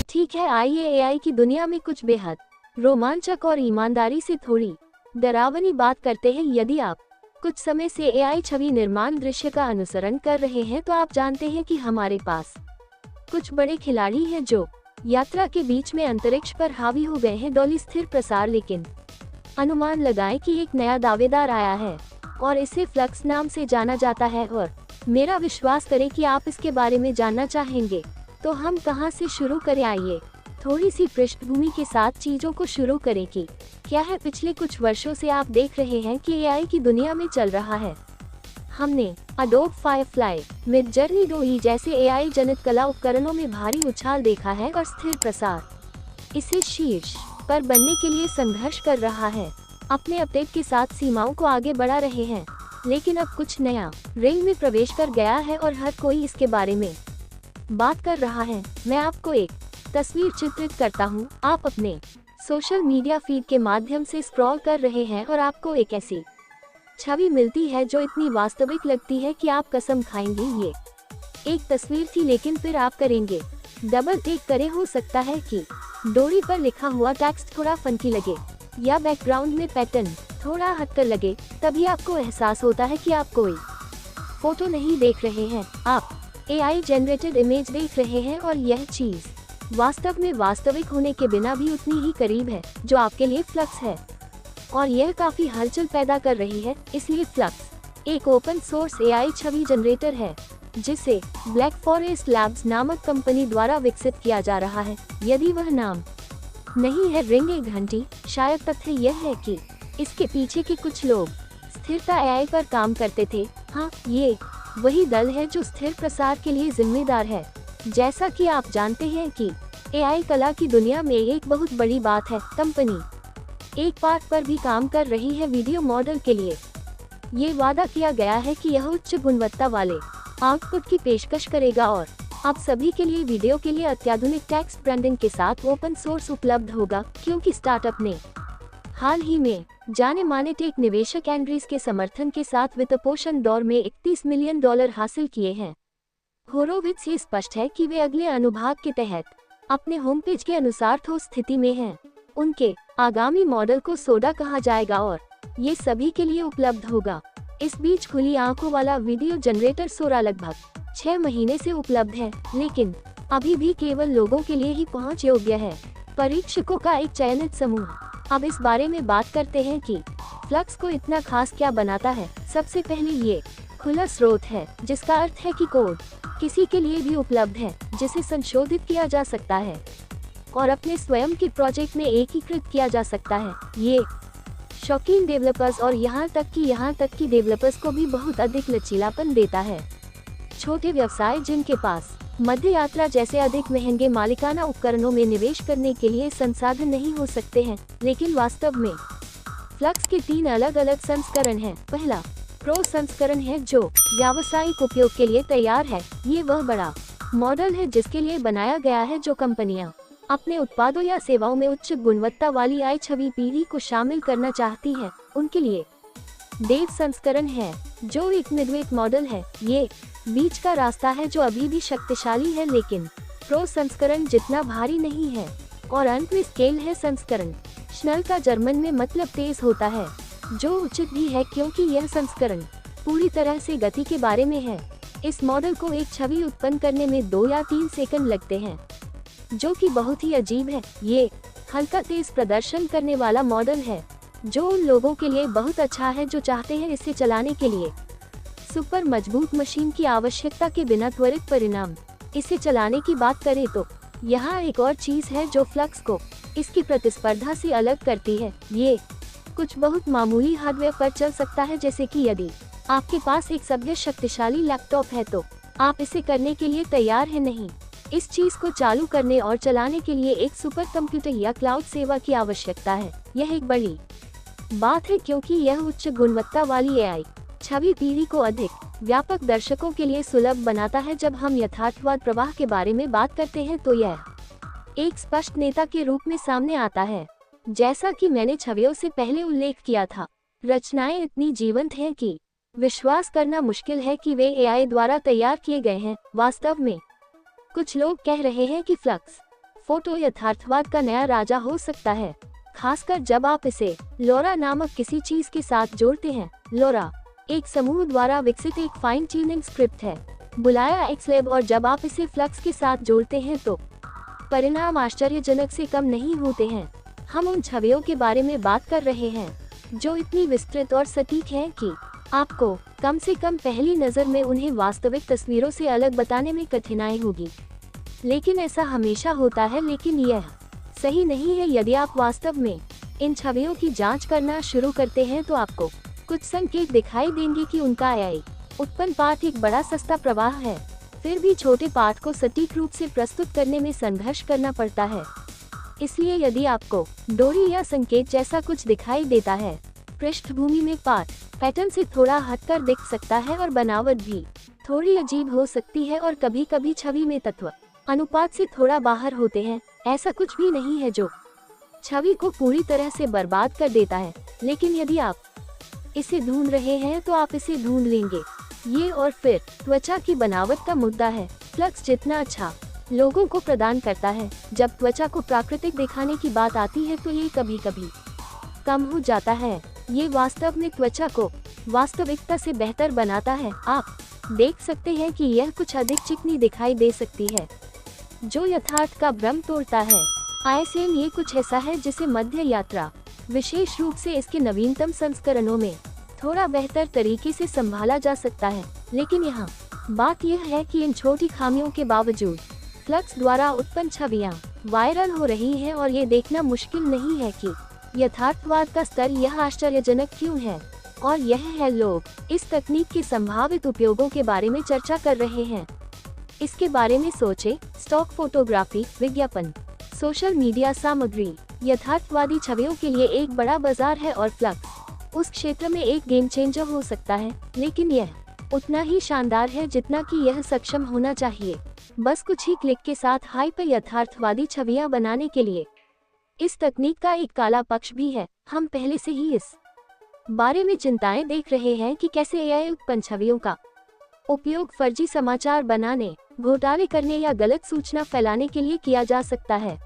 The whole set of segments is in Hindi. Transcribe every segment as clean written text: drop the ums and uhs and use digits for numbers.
ठीक है, आइए एआई की दुनिया में कुछ बेहद रोमांचक और ईमानदारी से थोड़ी डरावनी बात करते हैं। यदि आप कुछ समय से एआई छवि निर्माण दृश्य का अनुसरण कर रहे हैं तो आप जानते हैं कि हमारे पास कुछ बड़े खिलाड़ी हैं जो यात्रा के बीच में अंतरिक्ष पर हावी हो गए हैं। डॉली स्थिर प्रसार, लेकिन अनुमान लगाएं कि एक नया दावेदार आया है और इसे फ्लक्स नाम से जाना जाता है, और मेरा विश्वास करें कि आप इसके बारे में जानना चाहेंगे। तो हम कहां से शुरू करें? आइए थोड़ी सी पृष्ठभूमि के साथ चीजों को शुरू करें कि क्या है। पिछले कुछ वर्षों से आप देख रहे हैं कि एआई की दुनिया में चल रहा है। हमने अडोब फायरफ्लाई, मिडजर्नी, डोली जैसे एआई जनित कला उपकरणों में भारी उछाल देखा है और स्थिर प्रसार इसे शीर्ष पर बनने के लिए संघर्ष कर रहा है। अपने अपडेट के साथ सीमाओं को आगे बढ़ा रहे हैं, लेकिन अब कुछ नया रिंग में प्रवेश कर गया है और हर कोई इसके बारे में बात कर रहा है। मैं आपको एक तस्वीर चित्रित करता हूँ। आप अपने सोशल मीडिया फीड के माध्यम से स्क्रॉल कर रहे हैं और आपको एक ऐसी छवि मिलती है जो इतनी वास्तविक लगती है कि आप कसम खाएंगे ये एक तस्वीर थी। लेकिन फिर आप करेंगे डबल क्लिक करें। हो सकता है कि डोरी पर लिखा हुआ टेक्स्ट थोड़ा फंकी लगे या बैकग्राउंड में पैटर्न थोड़ा हटकर लगे। तभी आपको एहसास होता है कि आप कोई फोटो नहीं देख रहे हैं, आप एआई जनरेटेड इमेज देख रहे हैं, और यह चीज वास्तव में वास्तविक होने के बिना भी उतनी ही करीब है जो आपके लिए फ्लक्स है, और यह काफी हलचल पैदा कर रही है। इसलिए फ्लक्स एक ओपन सोर्स एआई छवि जनरेटर है जिसे ब्लैक फॉरेस्ट लैब्स नामक कंपनी द्वारा विकसित किया जा रहा है। यदि वह नाम नहीं है रिंग एक घंटी, शायद तथ्य यह है कि इसके पीछे के कुछ लोग स्थिरता एआई पर काम करते थे। हाँ, ये वही दल है जो स्थिर प्रसार के लिए जिम्मेदार है। जैसा कि आप जानते हैं कि एआई कला की दुनिया में एक बहुत बड़ी बात है। कंपनी एक पार्ट पर भी काम कर रही है वीडियो मॉडल के लिए। ये वादा किया गया है कि यह उच्च गुणवत्ता वाले आउटपुट की पेशकश करेगा और आप सभी के लिए वीडियो के लिए अत्याधुनिक टेक्स्ट ब्रांडिंग के साथ ओपन सोर्स उपलब्ध होगा। क्योंकि स्टार्टअप ने हाल ही में जाने माने टेक निवेशक एंड्रीज के समर्थन के साथ वित्तपोषण दौर में $31 मिलियन हासिल किए हैं। होरोविट्ज ये स्पष्ट है कि वे अगले अनुभाग के तहत अपने होम पेज के अनुसार ठोस स्थिति में हैं। उनके आगामी मॉडल को सोडा कहा जाएगा और ये सभी के लिए उपलब्ध होगा। इस बीच खुली आंखों वाला वीडियो जनरेटर सोरा लगभग 6 महीने से उपलब्ध है, लेकिन अभी भी केवल लोगों के लिए ही पहुंच योग्य है। परीक्षकों का एक चयनित समूह। अब इस बारे में बात करते हैं कि फ्लक्स को इतना खास क्या बनाता है। सबसे पहले ये खुला स्रोत है, जिसका अर्थ है कि कोड किसी के लिए भी उपलब्ध है जिसे संशोधित किया जा सकता है और अपने स्वयं के प्रोजेक्ट में एकीकृत किया जा सकता है। ये शौकीन डेवलपर्स और यहाँ तक कि डेवलपर्स को भी बहुत अधिक लचीलापन देता है। छोटे व्यवसाय जिनके पास मध्य यात्रा जैसे अधिक महंगे मालिकाना उपकरणों में निवेश करने के लिए संसाधन नहीं हो सकते हैं, लेकिन वास्तव में फ्लक्स के 3 अलग अलग संस्करण हैं। पहला प्रो संस्करण है जो व्यावसायिक उपयोग के लिए तैयार है। ये वह बड़ा मॉडल है जिसके लिए बनाया गया है जो कंपनियां अपने उत्पादों या सेवाओं में उच्च गुणवत्ता वाली आई छवि पीढ़ी को शामिल करना चाहती हैं। उनके लिए देव संस्करण है जो एक मिडवेट मॉडल है। ये बीच का रास्ता है जो अभी भी शक्तिशाली है लेकिन प्रो संस्करण जितना भारी नहीं है। और अंत में स्केल है संस्करण। स्नल का जर्मन में मतलब तेज होता है, जो उचित भी है क्योंकि यह संस्करण पूरी तरह से गति के बारे में है। इस मॉडल को एक छवि उत्पन्न करने में 2 या 3 सेकंड लगते हैं, जो कि बहुत ही अजीब है। ये हल्का तेज प्रदर्शन करने वाला मॉडल है जो उन लोगों के लिए बहुत अच्छा है जो चाहते हैं इसे चलाने के लिए सुपर मजबूत मशीन की आवश्यकता के बिना त्वरित परिणाम। इसे चलाने की बात करें तो यहाँ एक और चीज है जो फ्लक्स को इसकी प्रतिस्पर्धा से अलग करती है। ये कुछ बहुत मामूली हार्डवेयर पर चल सकता है, जैसे कि यदि आपके पास एक सभ्य शक्तिशाली लैपटॉप है तो आप इसे करने के लिए तैयार हैं नहीं। इस चीज को चालू करने और चलाने के लिए एक सुपर कंप्यूटर या क्लाउड सेवा की आवश्यकता है। यह एक बड़ी बात है क्योंकि यह उच्च गुणवत्ता वाली एआई छवि पीढ़ी को अधिक व्यापक दर्शकों के लिए सुलभ बनाता है। जब हम यथार्थवाद प्रवाह के बारे में बात करते हैं तो यह एक स्पष्ट नेता के रूप में सामने आता है। जैसा कि मैंने छवियों से पहले उल्लेख किया था, रचनाएं इतनी जीवंत हैं कि विश्वास करना मुश्किल है कि वे एआई द्वारा तैयार किए गए हैं। वास्तव में कुछ लोग कह रहे हैं कि फ्लक्स फोटो यथार्थवाद का नया राजा हो सकता है, खासकर जब आप इसे लोरा नामक किसी चीज के साथ जोड़ते हैं। लोरा एक समूह द्वारा विकसित एक फाइन ट्यूनिंग स्क्रिप्ट है, बुलाया XLab, और जब आप इसे फ्लक्स के साथ जोड़ते हैं तो परिणाम आश्चर्यजनक से कम नहीं होते हैं। हम उन छवियों के बारे में बात कर रहे हैं जो इतनी विस्तृत और सटीक हैं कि आपको कम से कम पहली नज़र में उन्हें वास्तविक तस्वीरों से अलग बताने में कठिनाई होगी। लेकिन ऐसा हमेशा होता है, लेकिन यह सही नहीं है। यदि आप वास्तव में इन छवियों की जांच करना शुरू करते हैं तो आपको कुछ संकेत दिखाई देंगे कि उनका AI उत्पन्न पाठ एक बड़ा सस्ता प्रवाह है, फिर भी छोटे पाठ को सटीक रूप से प्रस्तुत करने में संघर्ष करना पड़ता है। इसलिए यदि आपको डोरी या संकेत जैसा कुछ दिखाई देता है, पृष्ठभूमि में पाठ पैटर्न से थोड़ा हटकर दिख सकता है और बनावट भी थोड़ी अजीब हो सकती है, और कभी-कभी छवि में तत्व अनुपात से थोड़ा बाहर होते हैं। ऐसा कुछ भी नहीं है जो छवि को पूरी तरह से बर्बाद कर देता है, लेकिन यदि आप इसे ढूंढ रहे हैं तो आप इसे ढूंढ लेंगे। ये और फिर त्वचा की बनावट का मुद्दा है। फ्लक्स जितना अच्छा लोगों को प्रदान करता है, जब त्वचा को प्राकृतिक दिखाने की बात आती है तो ये कभी-कभी कम हो जाता है। ये वास्तव में त्वचा को वास्तविकता से बेहतर बनाता है। आप देख सकते हैं कि यह कुछ अधिक चिकनी दिखाई दे सकती है, जो यथार्थ का भ्रम तोड़ता है। ISM ये कुछ ऐसा है जिसे मध्य यात्रा, विशेष रूप से इसके नवीनतम संस्करणों में, थोड़ा बेहतर तरीके से संभाला जा सकता है। लेकिन यहाँ बात यह है कि इन छोटी खामियों के बावजूद फ्लक्स द्वारा उत्पन्न छवियां वायरल हो रही हैं, और ये देखना मुश्किल नहीं है कि यथार्थवाद का स्तर यह आश्चर्यजनक क्यों है। और यह है, लोग इस तकनीक के संभावित उपयोगों के बारे में चर्चा कर रहे हैं। इसके बारे में सोचें। स्टॉक फोटोग्राफी, विज्ञापन, सोशल मीडिया सामग्री यथार्थवादी छवियों के लिए एक बड़ा बाजार है, और फ्लक्स उस क्षेत्र में एक गेम चेंजर हो सकता है। लेकिन यह उतना ही शानदार है जितना कि यह सक्षम होना चाहिए, बस कुछ ही क्लिक के साथ हाइपर यथार्थवादी छवियां बनाने के लिए। इस तकनीक का एक काला पक्ष भी है। हम पहले से ही इस बारे में चिंताएं देख रहे हैं कि कैसे AI उत्पन्न छवियों का उपयोग फर्जी समाचार बनाने, घोटाले करने या गलत सूचना फैलाने के लिए किया जा सकता है।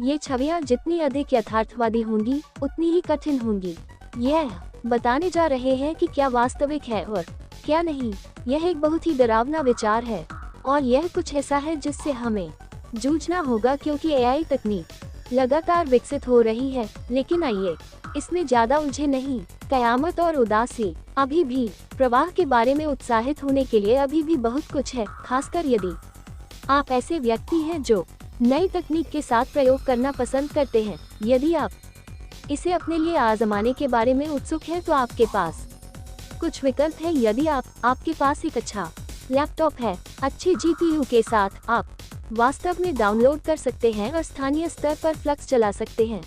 ये छवियां जितनी अधिक यथार्थवादी होंगी, उतनी ही कठिन होंगी। यह बताने जा रहे हैं कि क्या वास्तविक है और क्या नहीं। यह एक बहुत ही डरावना विचार है, और यह कुछ ऐसा है जिससे हमें जूझना होगा, क्योंकि AI तकनीक लगातार विकसित हो रही है। लेकिन आइए इसमें ज्यादा उलझे नहीं। कयामत और उदासी अभी भी प्रवाह के बारे में उत्साहित होने के लिए अभी भी बहुत कुछ है, खासकर यदि आप ऐसे व्यक्ति हैं जो नई तकनीक के साथ प्रयोग करना पसंद करते हैं। यदि आप इसे अपने लिए आजमाने के बारे में उत्सुक हैं तो आपके पास कुछ विकल्प है। यदि आपके पास एक अच्छा लैपटॉप है, अच्छे GPU के साथ, आप वास्तव में डाउनलोड कर सकते हैं और स्थानीय स्तर पर फ्लक्स चला सकते हैं।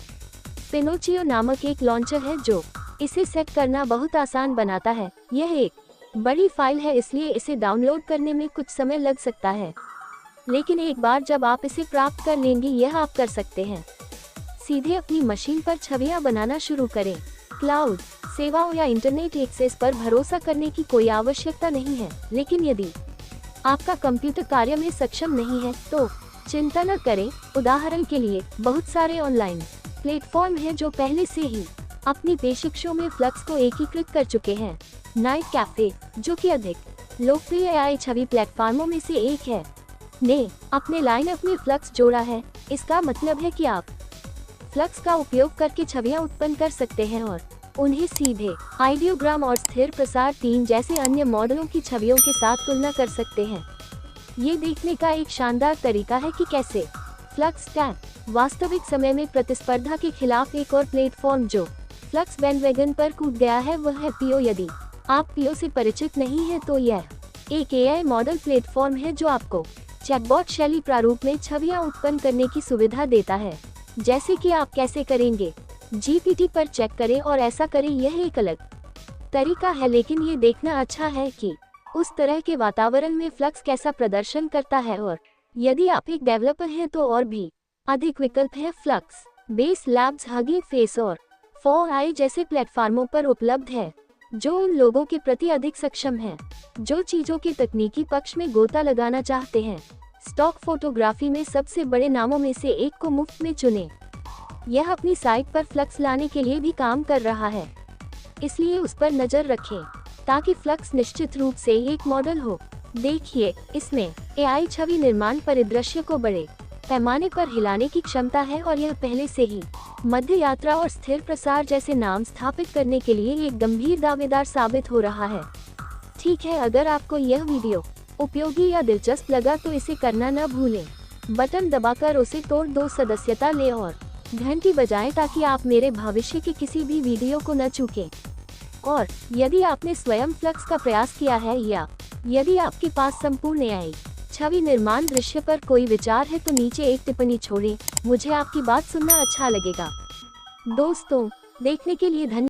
पिनोचियो नामक एक लॉन्चर है जो इसे सेट करना बहुत आसान बनाता है। यह एक बड़ी फाइल है, इसलिए इसे डाउनलोड करने में कुछ समय लग सकता है, लेकिन एक बार जब आप इसे प्राप्त कर लेंगे, यह आप कर सकते हैं। सीधे अपनी मशीन पर छवियां बनाना शुरू करें। क्लाउड सेवाओं या इंटरनेट एक्सेस पर भरोसा करने की कोई आवश्यकता नहीं है, लेकिन यदि आपका कंप्यूटर कार्य में सक्षम नहीं है तो चिंता न करें। उदाहरण के लिए, बहुत सारे ऑनलाइन प्लेटफॉर्म हैं जो पहले से ही अपनी पेशकशों में फ्लक्स को एकीकृत कर चुके हैं। नाइट कैफे, जो कि अधिक लोकप्रिय AI छवि प्लेटफॉर्मों में से एक है, ने अपने लाइनअप में फ्लक्स जोड़ा है। इसका मतलब है कि आप फ्लक्स का उपयोग करके छवियां उत्पन्न कर सकते हैं और उन्हें सीधे आइडियोग्राम और स्थिर प्रसार 3 जैसे अन्य मॉडलों की छवियों के साथ तुलना कर सकते हैं। ये देखने का एक शानदार तरीका है कि कैसे फ्लक्स टैग वास्तविक समय में प्रतिस्पर्धा के खिलाफ एक और प्लेटफॉर्म जो फ्लक्स बैंडवैगन पर कूद गया है, वह है पियो। यदि आप पियो से परिचित नहीं हैं तो यह एक AI मॉडल प्लेटफॉर्म है जो आपको चैटबॉट शैली प्रारूप में छवियां उत्पन्न करने की सुविधा देता है, जैसे कि आप कैसे करेंगे। GPT पर चेक करें और ऐसा करें। यह एक अलग तरीका है, लेकिन ये देखना अच्छा है कि उस तरह के वातावरण में फ्लक्स कैसा प्रदर्शन करता है। और यदि आप एक डेवलपर हैं तो और भी अधिक विकल्प हैं। Flux base labs hugging face और 4i जैसे प्लेटफॉर्मों पर उपलब्ध है, जो उन लोगों के प्रति अधिक सक्षम हैं जो चीजों के तकनीकी पक्ष में गोता लगाना चाहते हैं। स्टॉक फोटोग्राफी में सबसे बड़े नामों में से एक को मुफ्त में चुनें। यह अपनी साइट पर फ्लक्स लाने के लिए भी काम कर रहा है, इसलिए उस पर नजर रखें ताकि फ्लक्स निश्चित रूप से एक मॉडल हो। देखिए, इसमें एआई छवि निर्माण परिदृश्य को बड़े पैमाने पर हिलाने की क्षमता है और यह पहले से ही मध्य यात्रा और स्थिर प्रसार जैसे नाम स्थापित करने के लिए एक गंभीर दावेदार साबित हो रहा है। ठीक है, अगर आपको यह वीडियो उपयोगी या दिलचस्प लगा तो इसे करना न भूलें। बटन दबाकर उसे तोड़ दो, सदस्यता लें और घंटी बजाएं ताकि आप मेरे भविष्य के किसी भी वीडियो को न चूकें। और यदि आपने स्वयं फ्लक्स का प्रयास किया है या यदि आपके पास संपूर्ण एआई छवि निर्माण दृश्य पर कोई विचार है तो नीचे एक टिप्पणी छोड़ें। मुझे आपकी बात सुनना अच्छा लगेगा। दोस्तों, देखने के लिए धन्यवाद।